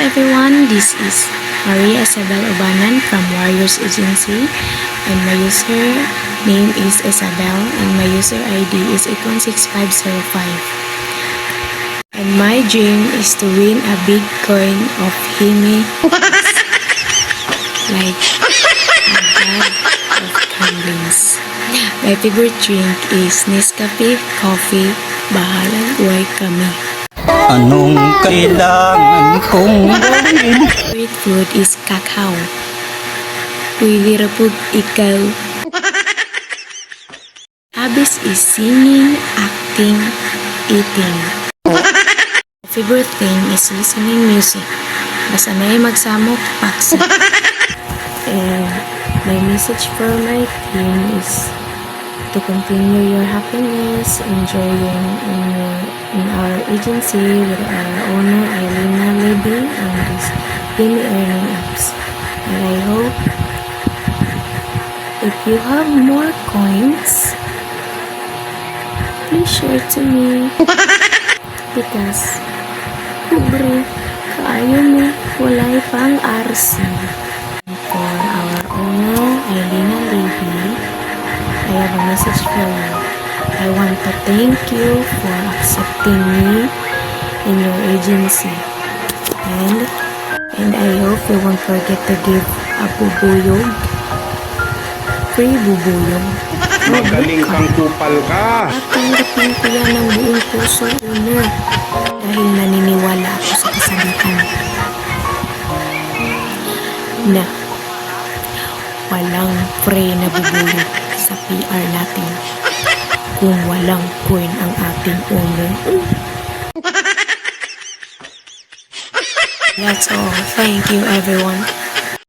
everyone, this is Maria Isabel Obanan from Warriors Agency, and my user name is Isabel and my user ID is 816505. And my dream is to win a big coin of Hime like a bag of candles. My favorite drink is Nescafe Coffee. Bahalang buhay kami. Anong kailangan kong gawin? Favorite food is kakao. Pwede ra pud ikaw. Hobbies is singing, acting, eating. My favorite thing is listening music. Basta may magsamok, paksa. And my message for my team is to continue your happiness, enjoying in our agency with our owner Elena Levy and this daily earning apps. And I hope if you have more coins, please share to me because kubre kaayo mo walay pang RC. For our owner Elena Levy, I have a message for you. I want to thank you for accepting me in your agency. And I hope you won't forget to give a bubuyog. Free bubuyog. Magaling kang kupal ka. Tatanggapin ko yan ng buong puso, owner. Dahil naniniwala ako sa kasagutan. Na walang free na bubuyog sa PR natin kung walang coin ang ating owner. That's all. Thank you everyone.